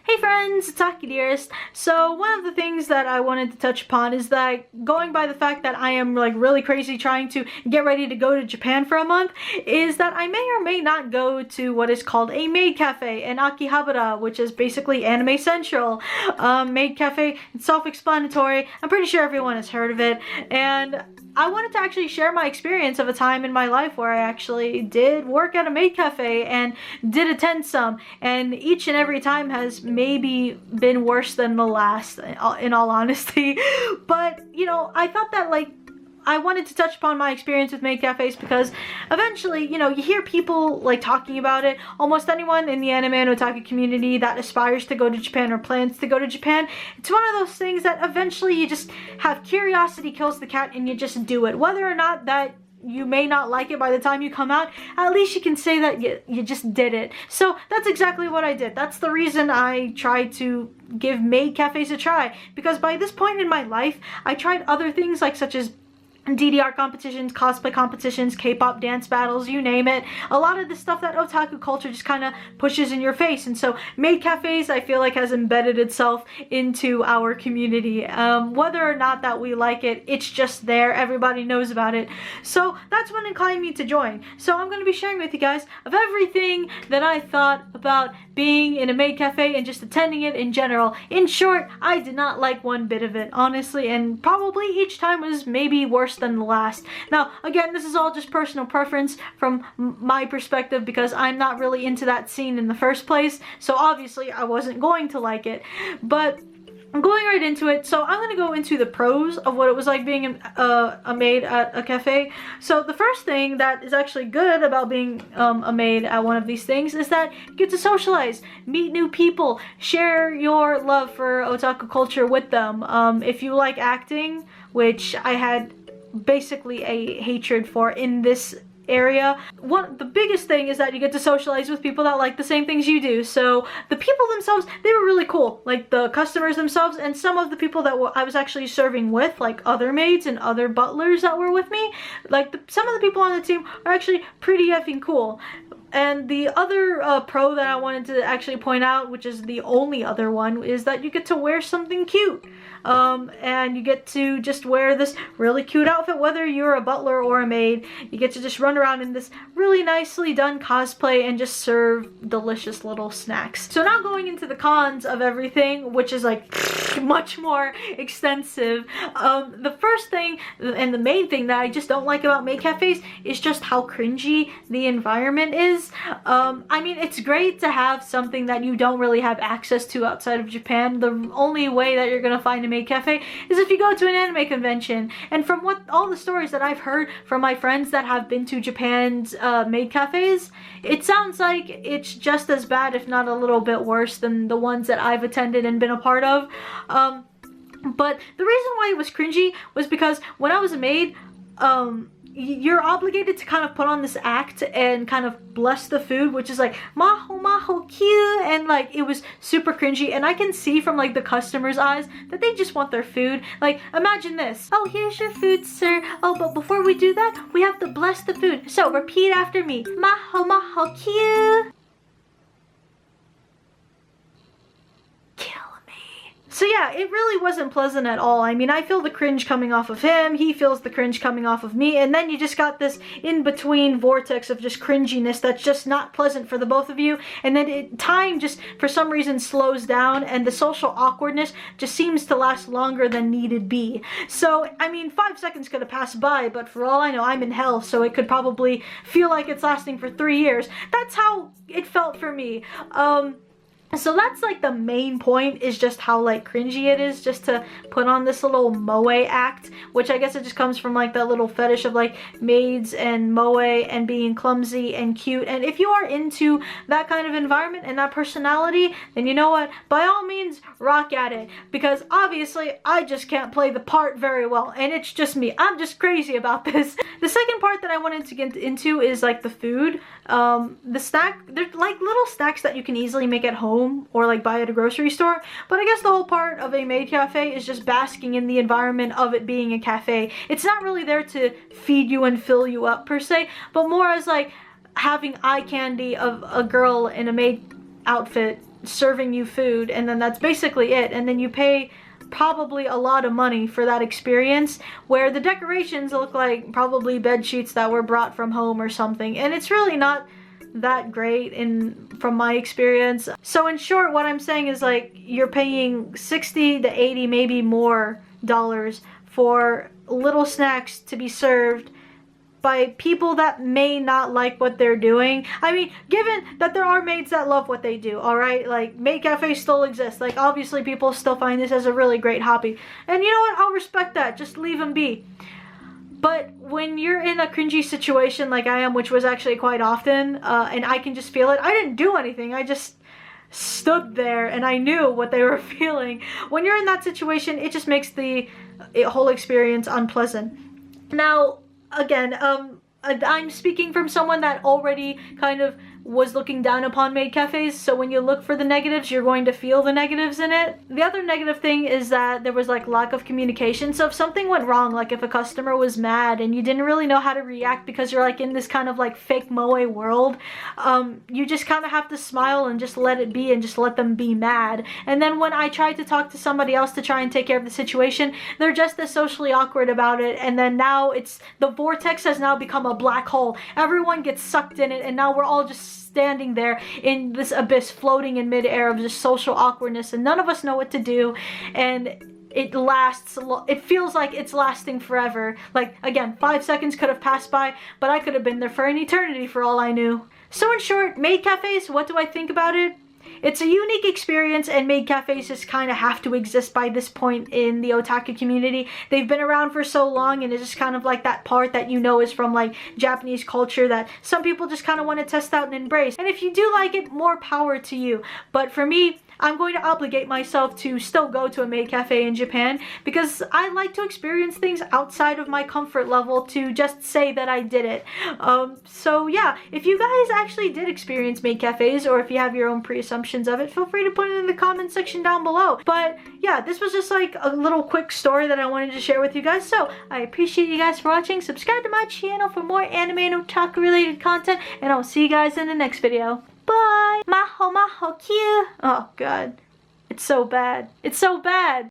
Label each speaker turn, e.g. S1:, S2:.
S1: Hey friends, it's Aki Dearest. So one of the things that I wanted to touch upon is that going by the fact that I am like really crazy trying to get ready to go to Japan for a month, is that I may or may not go to what is called a maid cafe in Akihabara, which is basically Anime Central. Maid cafe, it's self-explanatory. I'm pretty sure everyone has heard of it, and I wanted to actually share my experience of a time in my life where I actually did work at a maid cafe and did attend some, and each and every time has maybe been worse than the last, in all honesty. But, you know, I thought that, like, I wanted to touch upon my experience with maid cafes because eventually, you know, you hear people like talking about it. Almost anyone in the anime and otaku community that aspires to go to Japan or plans to go to Japan, it's one of those things that eventually you just have curiosity kills the cat and you just do it. Whether or not that you may not like it by the time you come out, at least you can say that you just did it. So that's exactly what I did. That's the reason I tried to give maid cafes a try, because by this point in my life, I tried other things like such as DDR competitions, cosplay competitions, K-pop dance battles, you name it. A lot of the stuff that otaku culture just kind of pushes in your face, and so maid cafes, I feel like, has embedded itself into our community. Whether or not that we like it, it's just there. Everybody knows about it. So that's what inclined me to join. So I'm going to be sharing with you guys of everything that I thought about being in a maid cafe and just attending it in general. In short, I did not like one bit of it, honestly, and probably each time was maybe worse than the last. Now, again, this is all just personal preference from my perspective because I'm not really into that scene in the first place, so obviously I wasn't going to like it. But I'm going right into it. So I'm going to go into the pros of what it was like being a maid at a cafe. So the first thing that is actually good about being a maid at one of these things is that you get to socialize, meet new people, share your love for otaku culture with them. If you like acting, which I had basically a hatred for in this area, the biggest thing is that you get to socialize with people that like the same things you do. So the people themselves, they were really cool, like the customers themselves, and some of the people that I was actually serving with, like other maids and other butlers that were with me, like some of the people on the team are actually pretty effing cool. And the other pro that I wanted to actually point out, which is the only other one, is that you get to wear something cute. And you get to just wear this really cute outfit, whether you're a butler or a maid. You get to just run around in this really nicely done cosplay and just serve delicious little snacks. So now going into the cons of everything, which is like much more extensive. The first thing and the main thing that I just don't like about maid cafes is just how cringy the environment is. I mean, it's great to have something that you don't really have access to outside of Japan. The only way that you're gonna find a maid cafe is if you go to an anime convention. And from all the stories that I've heard from my friends that have been to Japan's maid cafes, it sounds like it's just as bad, if not a little bit worse, than the ones that I've attended and been a part of. But the reason why it was cringy was because when I was a maid, you're obligated to kind of put on this act and kind of bless the food, which is like maho maho cute, and like it was super cringy, and I can see from like the customers' eyes that they just want their food. Like, imagine this: oh, here's your food, sir. Oh, but before we do that, we have to bless the food. So repeat after me: maho maho cute. So yeah, it really wasn't pleasant at all. I mean, I feel the cringe coming off of him, he feels the cringe coming off of me, and then you just got this in-between vortex of just cringiness that's just not pleasant for the both of you, and then time just, for some reason, slows down, and the social awkwardness just seems to last longer than needed be. So, I mean, 5 seconds could have passed by, but for all I know, I'm in hell, so it could probably feel like it's lasting for 3 years. That's how it felt for me. So that's like the main point, is just how like cringy it is just to put on this little moe act, which I guess it just comes from like that little fetish of like maids and moe and being clumsy and cute. And if you are into that kind of environment and that personality, then you know what, by all means rock at it, because obviously I just can't play the part very well, and it's just me. I'm just crazy about this. The second part that I wanted to get into is like the food. The snack, they're like little snacks that you can easily make at home or like buy at a grocery store, but I guess the whole part of a maid cafe is just basking in the environment of it being a cafe. It's not really there to feed you and fill you up per se, but more as like having eye candy of a girl in a maid outfit serving you food, and then that's basically it. And then you pay probably a lot of money for that experience, where the decorations look like probably bed sheets that were brought from home or something, and it's really not that great from my experience. So in short, what I'm saying is, like, you're paying 60 to 80, maybe more dollars for little snacks to be served by people that may not like what they're doing. I mean, given that there are maids that love what they do, alright? Like, maid cafes still exist. Like, obviously people still find this as a really great hobby. And you know what? I'll respect that. Just leave them be. But when you're in a cringy situation like I am, which was actually quite often, and I can just feel it. I didn't do anything. I just stood there and I knew what they were feeling. When you're in that situation, it just makes the whole experience unpleasant. Now, again, I'm speaking from someone that already kind of was looking down upon maid cafes, so when you look for the negatives, you're going to feel the negatives in it. The other negative thing is that there was like lack of communication. So if something went wrong, like if a customer was mad and you didn't really know how to react because you're like in this kind of like fake moe world, you just kind of have to smile and just let it be and just let them be mad. And then when I tried to talk to somebody else to try and take care of the situation, they're just as socially awkward about it, and then now the vortex has now become a black hole. Everyone gets sucked in it, and now we're all just standing there in this abyss, floating in midair of just social awkwardness, and none of us know what to do, and it feels like it's lasting forever. Like, again, 5 seconds could have passed by, but I could have been there for an eternity for all I knew. So in short, maid cafes, what do I think about it? It's a unique experience, and maid cafes just kind of have to exist by this point in the otaku community. They've been around for so long, and it's just kind of like that part that you know is from like Japanese culture that some people just kind of want to test out and embrace. And if you do like it, more power to you. But for me, I'm going to obligate myself to still go to a maid cafe in Japan because I like to experience things outside of my comfort level to just say that I did it. So yeah, if you guys actually did experience maid cafes, or if you have your own pre-assumptions of it, feel free to put it in the comment section down below. But yeah, this was just like a little quick story that I wanted to share with you guys. So I appreciate you guys for watching. Subscribe to my channel for more anime and otaku related content, and I'll see you guys in the next video. Bye! Maho maho cute! Oh god. It's so bad. It's so bad!